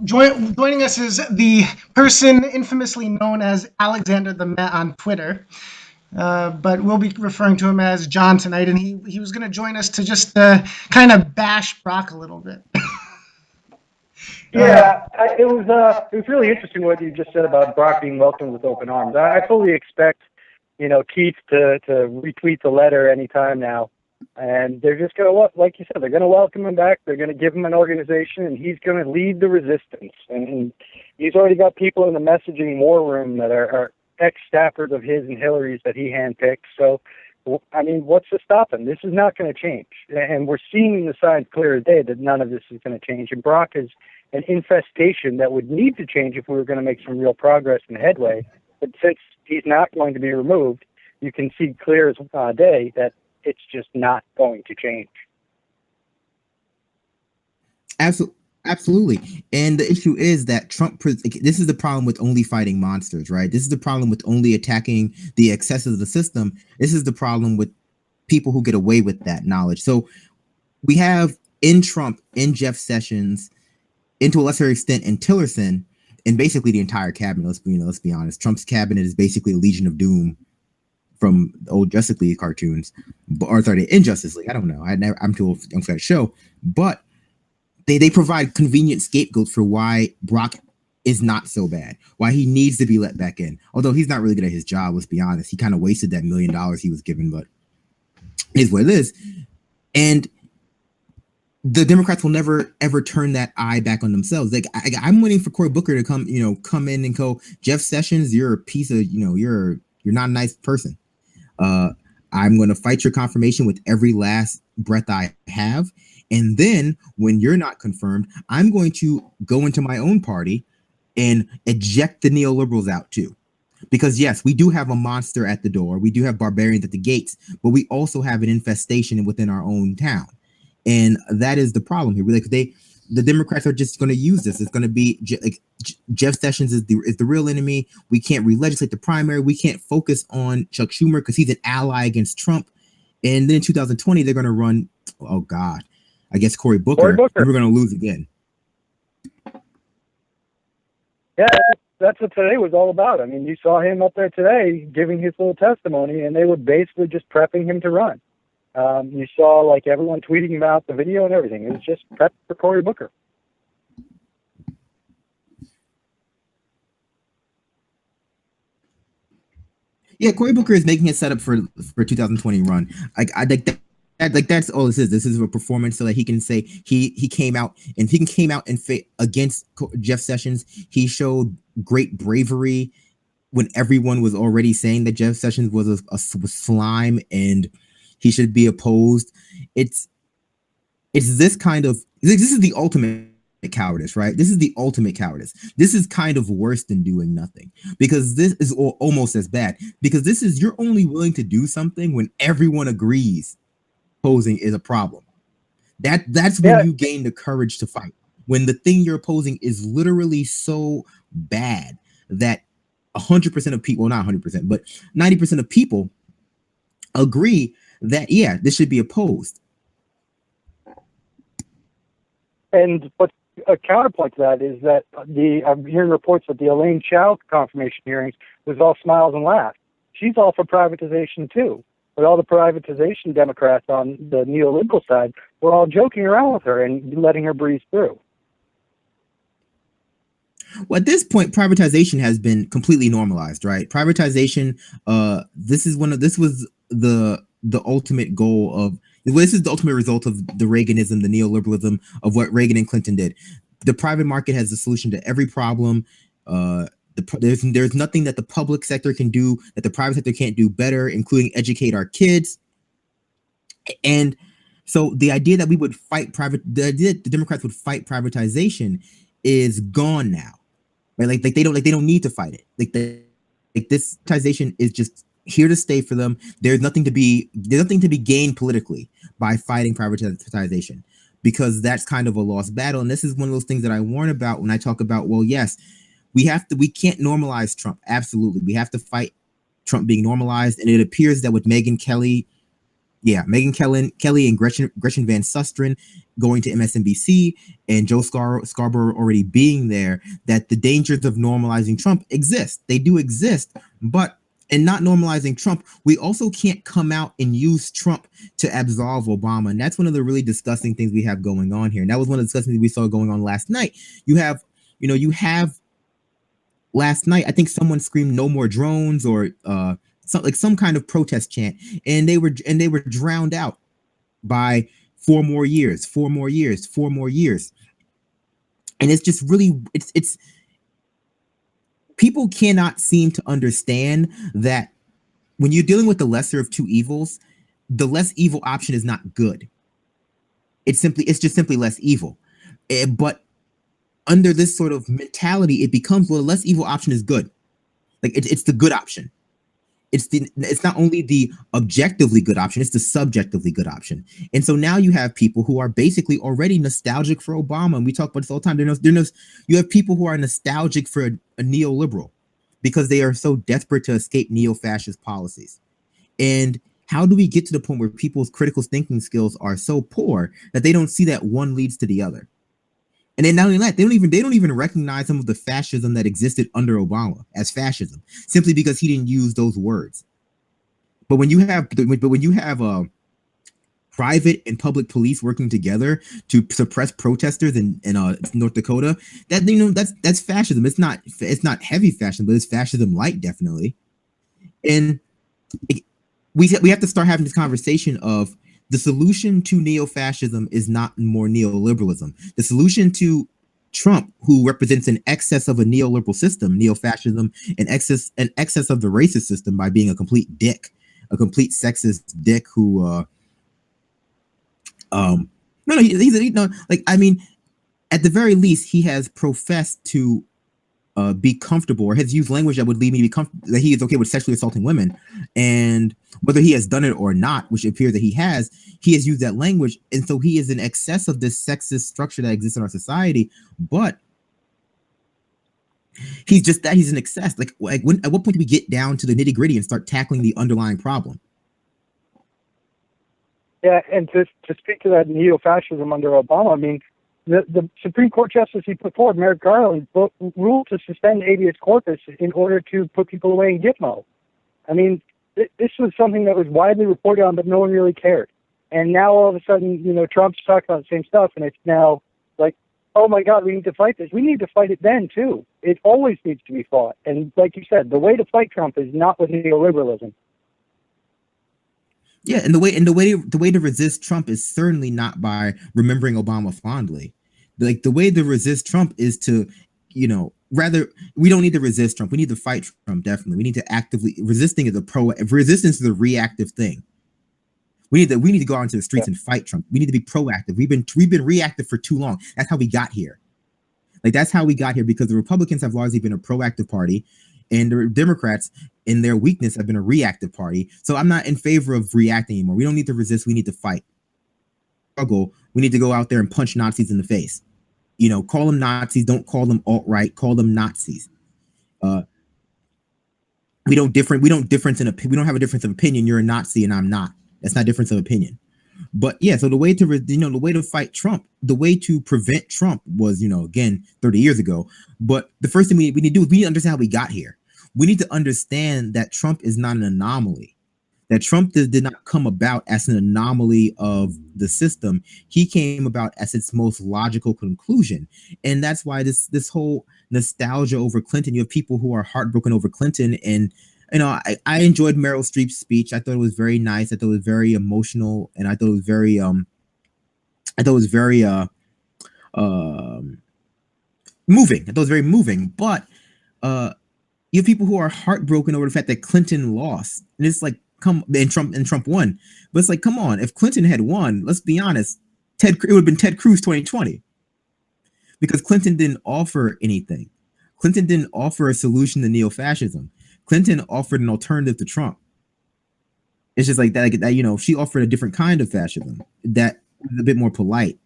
Joining us is the person infamously known as Alexander the Met on Twitter, but we'll be referring to him as John tonight, and he was going to join us to just kind of bash Brock a little bit. It was really interesting what you just said about Brock being welcomed with open arms. I fully expect, Keith to retweet the letter anytime now, and they're just gonna, like you said, they're gonna welcome him back. They're gonna give him an organization, and he's gonna lead the resistance. And he's already got people in the messaging war room that are ex-staffers of his and Hillary's that he handpicked. So, I mean, what's to stop him? This is not going to change, and we're seeing the signs clear as day that none of this is going to change. And Brock is an infestation that would need to change if we were going to make some real progress and headway. But since he's not going to be removed, you can see clear as day that it's just not going to change. Absolutely. And the issue is that Trump, this is the problem with only fighting monsters, right? This is the problem with only attacking the excesses of the system. This is the problem with people who get away with that knowledge. So we have in Trump, in Jeff Sessions, and to a lesser extent in Tillerson, and basically the entire cabinet. Let's be honest. Trump's cabinet is basically a Legion of Doom from the old Justice League cartoons, or sorry, the Injustice League. I don't know. I'm too young for that show, but they provide convenient scapegoats for why Brock is not so bad, why he needs to be let back in. Although he's not really good at his job. Let's be honest. He kind of wasted that $1 million he was given, but it is what it is. And the Democrats will never ever turn that eye back on themselves. Like I'm waiting for Cory Booker to come in and go, Jeff Sessions, you're a piece of, you're not a nice person. I'm going to fight your confirmation with every last breath I have. And then when you're not confirmed, I'm going to go into my own party and eject the neoliberals out too. Because yes, we do have a monster at the door. We do have barbarians at the gates, but we also have an infestation within our own town. And that is the problem here. The Democrats are just going to use this. It's going to be Jeff Sessions is the real enemy. We can't re-legislate the primary. We can't focus on Chuck Schumer because he's an ally against Trump. And then in 2020, they're going to run, oh God, I guess Cory Booker. And we're going to lose again. Yeah, that's what today was all about. I mean, you saw him up there today giving his little testimony, and they were basically just prepping him to run. You saw like everyone tweeting about the video and everything. It was just prep for Cory Booker. Yeah, Cory Booker is making a setup for 2020 run. I think that that's all this is. This is a performance so that he can say he came out and against Jeff Sessions. He showed great bravery when everyone was already saying that Jeff Sessions was was slime and he should be opposed. It's this kind of, this is the ultimate cowardice, right? This is the ultimate cowardice. This is kind of worse than doing nothing, because this is almost as bad, because this is, you're only willing to do something when everyone agrees opposing is a problem. That's when you gain the courage to fight. When the thing you're opposing is literally so bad that 100% of people, not 100%, but 90% of people agree that, yeah, this should be opposed. And what's a counterpoint to that is that I'm hearing reports that the Elaine Chao confirmation hearings was all smiles and laughs. She's all for privatization too. But all the privatization Democrats on the neoliberal side were all joking around with her and letting her breeze through. Well, at this point, privatization has been completely normalized, right? Privatization, this was the ultimate goal of, this is the ultimate result of the Reaganism, the neoliberalism of what Reagan and Clinton did. The private market has the solution to every problem. There's nothing that the public sector can do that the private sector can't do better, including educate our kids. And so the idea that we would fight the idea that the Democrats would fight privatization is gone now, right? Like they don't need to fight it. This privatization is just here to stay for them. There's nothing to be gained politically by fighting privatization, because that's kind of a lost battle. And this is one of those things that I warn about when I talk about, well, yes, we can't normalize Trump. Absolutely. We have to fight Trump being normalized. And it appears that with Megyn Kelly and Gretchen Van Susteren, going to MSNBC and Joe Scarborough already being there, that the dangers of normalizing Trump exist. They do exist, but in not normalizing Trump, we also can't come out and use Trump to absolve Obama. And that's one of the really disgusting things we have going on here. And that was one of the disgusting things we saw going on last night. You have last night, I think someone screamed "No more drones" or some kind of protest chant, and they were drowned out by 4 more years, 4 more years, 4 more years. And it's just really, it's people cannot seem to understand that when you're dealing with the lesser of two evils, the less evil option is not good. It's just simply less evil. But under this sort of mentality, it becomes, well, the less evil option is good. Like it's the good option. It's not only the objectively good option, it's the subjectively good option. And so now you have people who are basically already nostalgic for Obama. And we talk about this all the time. You have people who are nostalgic for a neoliberal because they are so desperate to escape neo-fascist policies. And how do we get to the point where people's critical thinking skills are so poor that they don't see that one leads to the other? And then not only that, they don't even recognize some of the fascism that existed under Obama as fascism, simply because he didn't use those words. But when you have private and public police working together to suppress protesters in North Dakota, that's fascism. It's not heavy fascism, but it's fascism light, definitely. And we have to start having this conversation of, the solution to neo-fascism is not more neoliberalism. The solution to Trump, who represents an excess of a neoliberal system, neo-fascism, an excess of the racist system by being a complete dick, a complete sexist dick who, at the very least, he has professed to be comfortable, or has used language that would lead me to be comfortable, that he is okay with sexually assaulting women. And whether he has done it or not, which it appears that he has used that language. And so he is in excess of this sexist structure that exists in our society. But he's just that, he's in excess. At what point do we get down to the nitty gritty and start tackling the underlying problem? Yeah, and to speak to that neo-fascism under Obama, I mean, the Supreme Court justice he put forward, Merrick Garland, ruled to suspend habeas corpus in order to put people away in Gitmo. I mean, this was something that was widely reported on, but no one really cared. And now all of a sudden, Trump's talking about the same stuff, and it's now like, oh my God, we need to fight this. We need to fight it then too. It always needs to be fought. And like you said, the way to fight Trump is not with neoliberalism. Yeah, and the way to resist Trump is certainly not by remembering Obama fondly. Like, the way to resist Trump is to, rather, we don't need to resist Trump. We need to fight Trump, definitely. We need to actively, resistance is a reactive thing. We need to go out into the streets and fight Trump. We need to be proactive. We've been reactive for too long. That's how we got here. That's how we got here, because the Republicans have largely been a proactive party, and the Democrats, in their weakness, have been a reactive party. So I'm not in favor of reacting anymore. We don't need to resist. We need to fight. Struggle. We need to go out there and punch Nazis in the face. Call them Nazis. Don't call them alt-right. Call them Nazis. We don't have a difference of opinion. You're a Nazi and I'm not. That's not difference of opinion. But yeah, so the way to fight Trump, the way to prevent Trump was, again, 30 years ago. But the first thing we need to do is we need to understand how we got here. We need to understand that Trump is not an anomaly. That Trump did not come about as an anomaly of the system. He came about as its most logical conclusion. And that's why this whole nostalgia over Clinton, you have people who are heartbroken over Clinton. And, I enjoyed Meryl Streep's speech. I thought it was very nice. I thought it was very emotional. And I thought it was very, moving. I thought it was very moving. But you have people who are heartbroken over the fact that Clinton lost. And it's like, Trump won. But it's like, come on, if Clinton had won, let's be honest, it would have been Ted Cruz 2020. Because Clinton didn't offer anything. Clinton didn't offer a solution to neo-fascism. Clinton offered an alternative to Trump. It's just like that, she offered a different kind of fascism that was a bit more polite.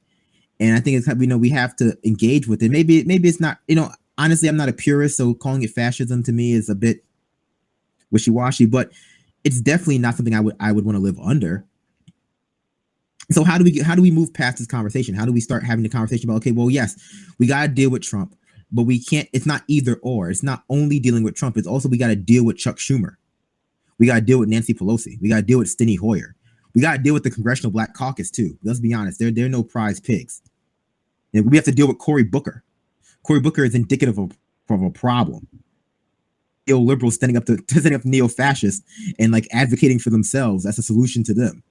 And I think it's, we have to engage with it. Maybe it's not, honestly, I'm not a purist, so calling it fascism to me is a bit wishy-washy, but it's definitely not something I would want to live under. So how do we move past this conversation? How do we start having the conversation about, okay, well, yes, we got to deal with Trump, but we can't, it's not either or. It's not only dealing with Trump, it's also we got to deal with Chuck Schumer. We got to deal with Nancy Pelosi. We got to deal with Steny Hoyer. We got to deal with the Congressional Black Caucus too. Let's be honest, they're no prize pigs. And we have to deal with Cory Booker. Cory Booker is indicative of a problem. Liberals standing up to neo-fascists and like advocating for themselves. That's a solution to them.